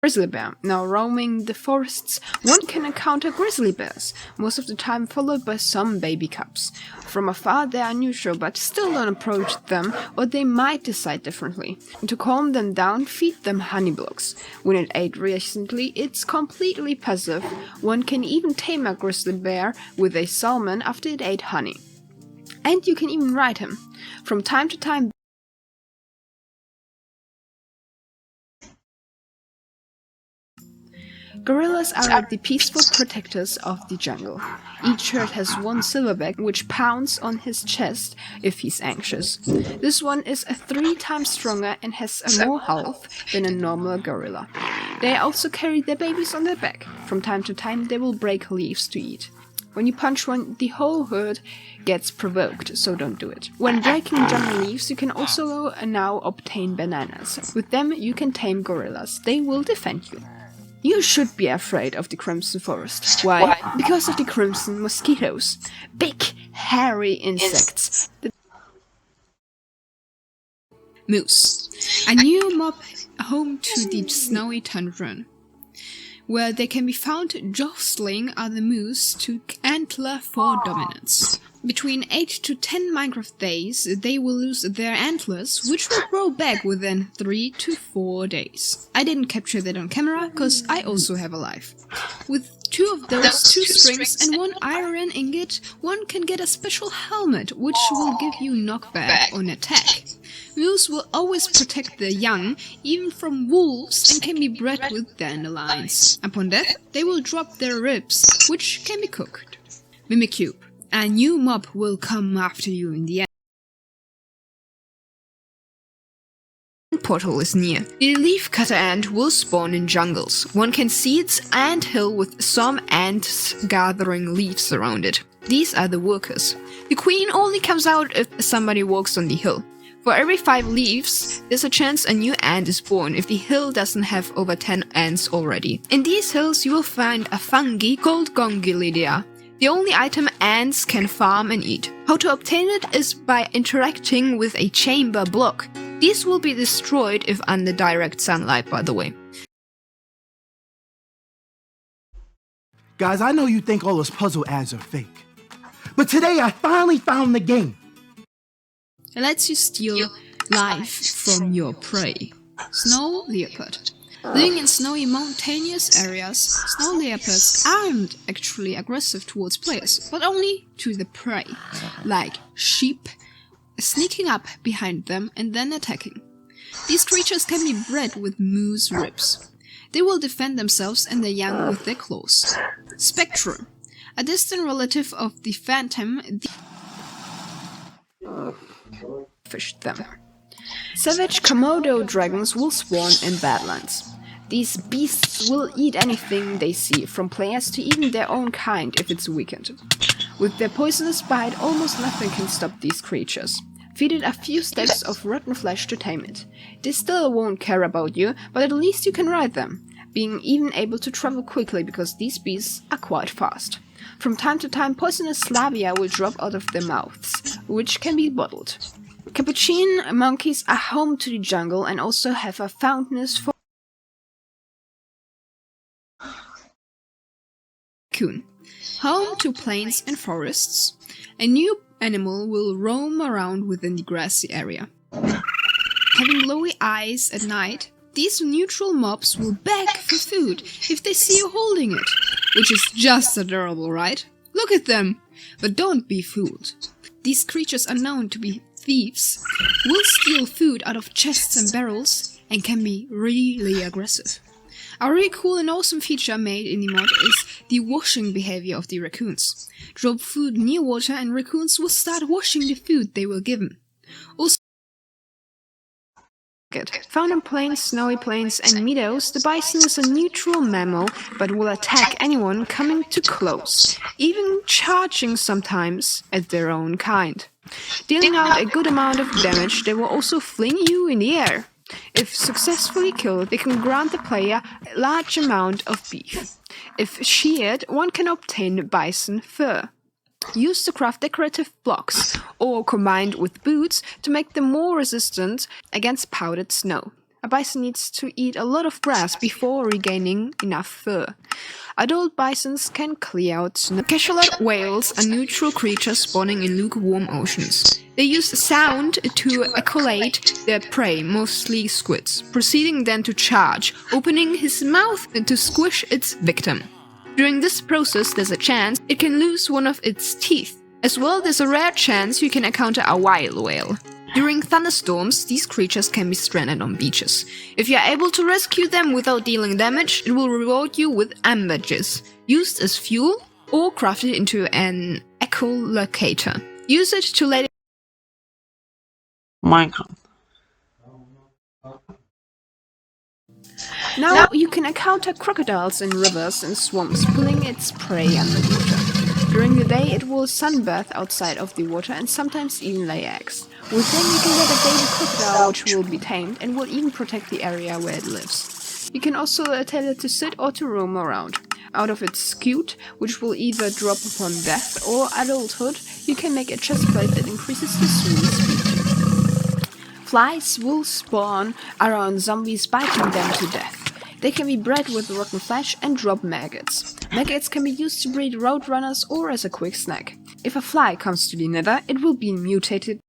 Grizzly bear. Now roaming the forests, one can encounter grizzly bears, most of the time followed by some baby cubs. From afar they are neutral, but still don't approach them or they might decide differently. To calm them down, feed them honey blocks. When it ate recently, it's completely passive. One can even tame a grizzly bear with a salmon after it ate honey. And you can even ride him. From time to time, gorillas are like the peaceful protectors of the jungle. Each herd has one silverback which pounds on his chest if he's anxious. This one is 3 times stronger and has more health than a normal gorilla. They also carry their babies on their back. From time to time they will break leaves to eat. When you punch one, the whole herd gets provoked, so don't do it. When breaking jungle leaves, you can also now obtain bananas. With them you can tame gorillas. They will defend you. You should be afraid of the Crimson Forest. Why? Because of the crimson mosquitoes. Big, hairy insects. Moose. A new mob home to the snowy tundra, where they can be found jostling other moose to antler for dominance. Between 8 to 10 Minecraft days, they will lose their antlers, which will grow back within 3 to 4 days. I didn't capture that on camera, cause I also have a life. With 2 of those 2 strings and 1 iron ingot, one can get a special helmet, which will give you knockback on attack. Moose will always protect their young, even from wolves, and can be bred with dandelions. Upon death, they will drop their ribs, which can be cooked. Mimicube. A new mob will come after you in the end. Portal is near. The leafcutter ant will spawn in jungles. One can see its ant hill with some ants gathering leaves around it. These are the workers. The queen only comes out if somebody walks on the hill. For every 5 leaves, there's a chance a new ant is born if the hill doesn't have over 10 ants already. In these hills you will find a fungi called Gongilidia. The only item ants can farm and eat. How to obtain it is by interacting with a chamber block. These will be destroyed if under direct sunlight, by the way. Guys, I know you think all those puzzle ads are fake, but today I finally found the game. It lets you steal life from your prey. Snow leopard. Living in snowy mountainous areas, snow leopards aren't actually aggressive towards players, but only to the prey, like sheep, sneaking up behind them and then attacking. These creatures can be bred with moose ribs. They will defend themselves and their young with their claws. Spectre. A distant relative of the phantom, fished them. Savage Komodo dragons will spawn in Badlands. These beasts will eat anything they see, from players to even their own kind if it's weakened. With their poisonous bite, almost nothing can stop these creatures. Feed it a few stacks of rotten flesh to tame it. They still won't care about you, but at least you can ride them, being even able to travel quickly because these beasts are quite fast. From time to time, poisonous slavia will drop out of their mouths, which can be bottled. Capuchin monkeys are home to the jungle and also have a fondness for Raccoon. Home to plains and forests, a new animal will roam around within the grassy area. Having glowy eyes at night, these neutral mobs will beg for food if they see you holding it, which is just adorable, right? Look at them! But don't be fooled. These creatures are known to be thieves, will steal food out of chests and barrels, and can be really aggressive. A really cool and awesome feature made in the mod is the washing behavior of the raccoons. Drop food near water and raccoons will start washing the food they were given. Also, found in plains, snowy plains and meadows, the bison is a neutral mammal but will attack anyone coming too close, even charging sometimes at their own kind. Dealing out a good amount of damage, they will also fling you in the air. If successfully killed, they can grant the player a large amount of beef. If sheared, one can obtain bison fur. Used to craft decorative blocks, or combined with boots to make them more resistant against powdered snow. A bison needs to eat a lot of grass before regaining enough fur. Adult bisons can clear out snow. Cachalot whales are neutral creatures spawning in lukewarm oceans. They use sound to echolate their prey, mostly squids, proceeding then to charge, opening his mouth to squish its victim. During this process, there's a chance it can lose one of its teeth. As well, there's a rare chance you can encounter a wild whale. During thunderstorms, these creatures can be stranded on beaches. If you are able to rescue them without dealing damage, it will reward you with ambergris, used as fuel or crafted into an echolocator. Use it to let Minecraft. Now you can encounter crocodiles in rivers and swamps pulling its prey underwater. During the day it will sunbathe outside of the water and sometimes even lay eggs. Within you can get a baby crocodile which will be tamed and will even protect the area where it lives. You can also tell it to sit or to roam around. Out of its scute, which will either drop upon death or adulthood, you can make a chest plate that increases the swimming speed. Flies will spawn around zombies, biting them to death. They can be bred with rotten flesh and drop maggots. Maggots can be used to breed roadrunners or as a quick snack. If a fly comes to the nether, it will be mutated.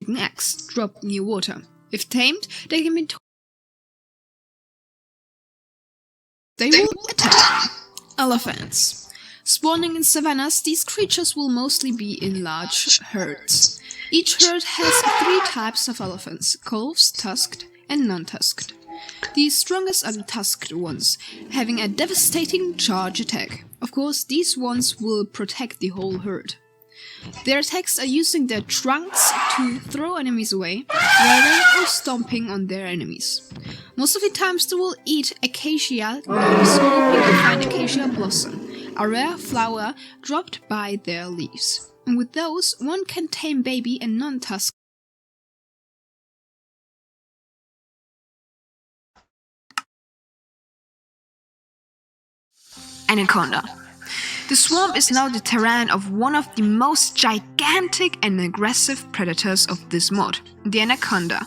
Next, drop near water. If tamed, they can be They will attack. Elephants. Spawning in savannas, these creatures will mostly be in large herds. Each herd has 3 types of elephants: calves, tusked, and non-tusked. The strongest are the tusked ones, having a devastating charge attack. Of course, these ones will protect the whole herd. Their attacks are using their trunks to throw enemies away, riding or stomping on their enemies. Most of the times they will eat acacia leaves or purifying acacia blossom, a rare flower dropped by their leaves. And with those, one can tame baby and non-tusked. Anaconda. The swamp is now the terrain of one of the most gigantic and aggressive predators of this mod, the Anaconda.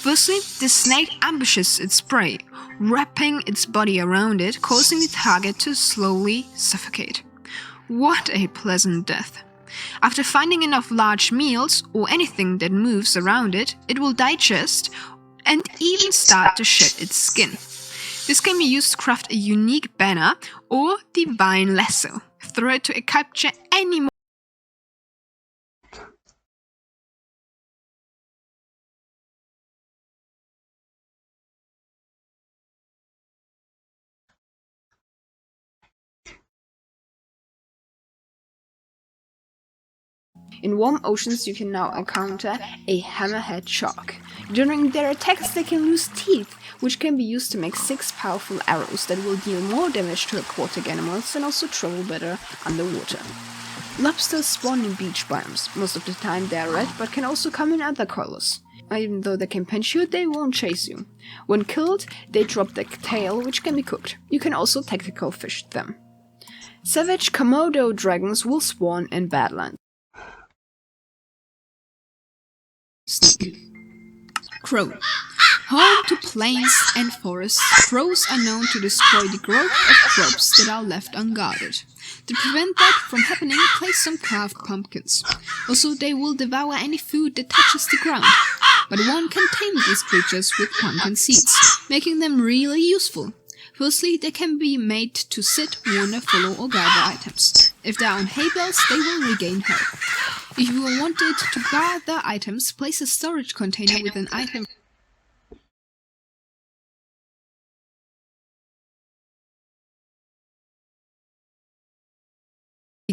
Firstly, the snake ambushes its prey, wrapping its body around it, causing the target to slowly suffocate. What a pleasant death. After finding enough large meals, or anything that moves around it, it will digest and even start to shed its skin. This can be used to craft a unique banner or divine lasso. Throw it to capture any In warm oceans you can now encounter a hammerhead shark. During their attacks they can lose teeth, which can be used to make 6 powerful arrows that will deal more damage to aquatic animals and also travel better underwater. Lobsters spawn in beach biomes. Most of the time they are red, but can also come in other colors. Even though they can pinch you, they won't chase you. When killed, they drop their tail, which can be cooked. You can also tactical fish them. Savage Komodo dragons will spawn in Badlands. Snake. Crow. Home to plains and forests, crows are known to destroy the growth of crops that are left unguarded. To prevent that from happening, place some carved pumpkins. Also, they will devour any food that touches the ground. But one can tame these creatures with pumpkin seeds, making them really useful. Firstly, they can be made to sit, wander, follow or gather items. If they are on hay bales, they will regain health. If you wanted to gather items, place a storage container with an item.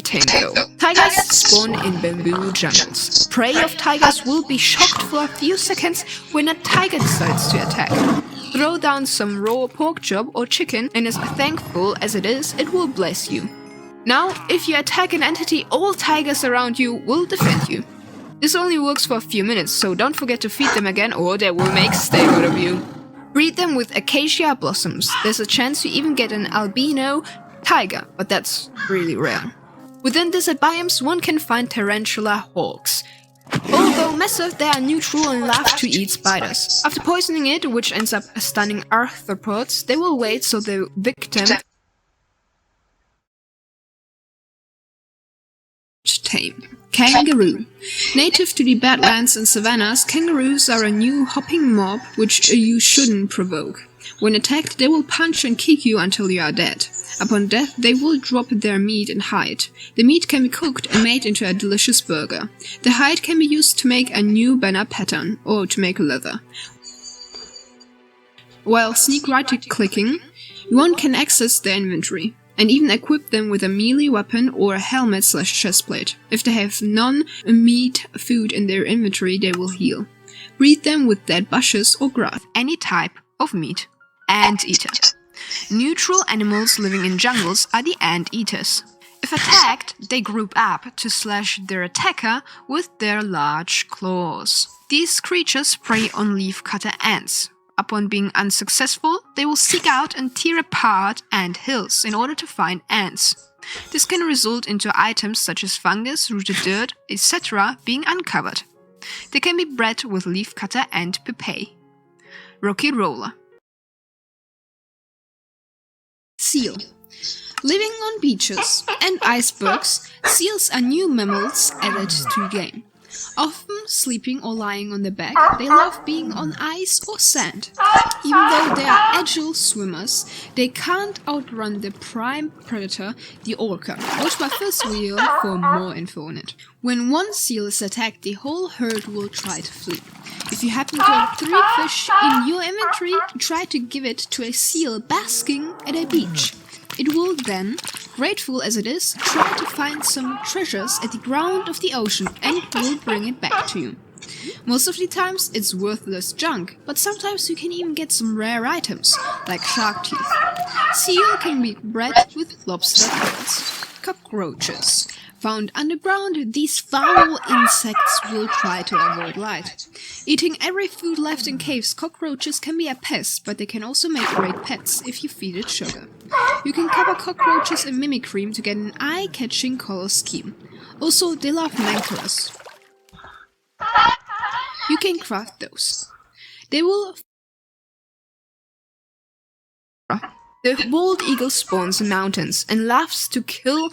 Tango. Tigers spawn in bamboo jungles. Prey of tigers will be shocked for a few seconds when a tiger decides to attack. Throw down some raw pork chop or chicken, and as thankful as it is, it will bless you. Now, if you attack an entity, all tigers around you will defend you. This only works for a few minutes, so don't forget to feed them again or they will make steak out of you. Breed them with acacia blossoms. There's a chance you even get an albino tiger, but that's really rare. Within desert biomes, one can find tarantula hawks. Although massive, they are neutral and love to eat spiders. After poisoning it, which ends up stunning arthropods, they will wait so the victim tame. Kangaroo. Native to the badlands and savannas, kangaroos are a new hopping mob which you shouldn't provoke. When attacked, they will punch and kick you until you are dead. Upon death, they will drop their meat and hide. The meat can be cooked and made into a delicious burger. The hide can be used to make a new banner pattern, or to make leather. While sneak right-clicking, one can access their inventory, and even equip them with a melee weapon or a helmet/chestplate. If they have non-meat food in their inventory, they will heal. Breed them with dead bushes or grass. Any type of meat. Anteater. Neutral animals living in jungles are the anteaters. If attacked, they group up to slash their attacker with their large claws. These creatures prey on leafcutter ants. Upon being unsuccessful, they will seek out and tear apart ant hills in order to find ants. This can result into items such as fungus, rooted dirt, etc. being uncovered. They can be bred with leafcutter and pupae. Rocky Roller. Seal. Living on beaches and icebergs, seals are new mammals added to the game. Often sleeping or lying on their back, they love being on ice or sand. Even though they are agile swimmers, they can't outrun the prime predator, the orca. Watch my first video for more info on it. When one seal is attacked, the whole herd will try to flee. If you happen to have 3 fish in your inventory, try to give it to a seal basking at a beach. It will then, grateful as it is, try to find some treasures at the ground of the ocean and will bring it back to you. Most of the times it's worthless junk, but sometimes you can even get some rare items, like shark teeth. Seal can be bred with lobster tails. Cockroaches. Found underground, these foul insects will try to avoid light. Eating every food left in caves, cockroaches can be a pest, but they can also make great pets if you feed it sugar. You can cover cockroaches in mimicry to get an eye-catching color scheme. Also, they love mantaras. You can craft those. They will... The bald eagle spawns in mountains and loves to kill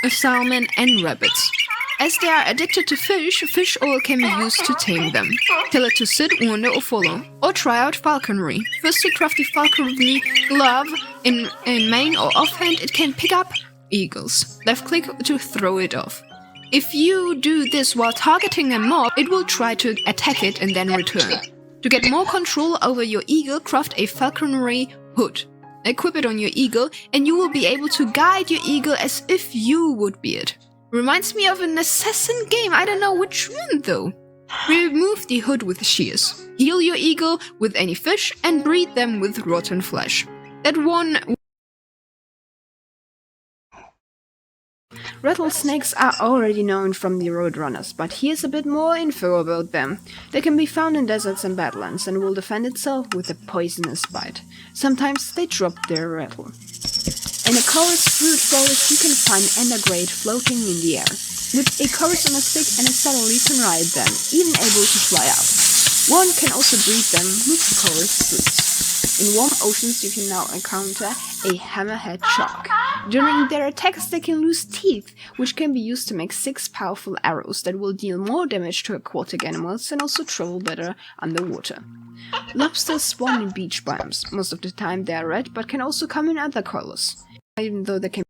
salmon and rabbits. As they are addicted to fish, fish oil can be used to tame them. Tell it to sit, wander or follow. Or try out falconry. First to craft the falconry glove in main or offhand, it can pick up eagles. Left click to throw it off. If you do this while targeting a mob, it will try to attack it and then return. To get more control over your eagle, craft a falconry hood. Equip it on your eagle, and you will be able to guide your eagle as if you would be it. Reminds me of an assassin game, I don't know which one though. Remove the hood with shears. Heal your eagle with any fish and breed them with rotten flesh. That one... Rattlesnakes are already known from the Roadrunners, but here's a bit more info about them. They can be found in deserts and badlands and will defend itself with a poisonous bite. Sometimes they drop their rattle. In a chorus fruit forest you can find endergrade floating in the air. With a chorus on a stick and a saddle you can ride them, even able to fly up. One can also breed them with chorus fruits. In warm oceans you can now encounter a hammerhead shark. During their attacks they can lose teeth, which can be used to make 6 powerful arrows that will deal more damage to aquatic animals and also travel better underwater. Lobsters spawn in beach biomes. Most of the time they are red, but can also come in other colors, even though they can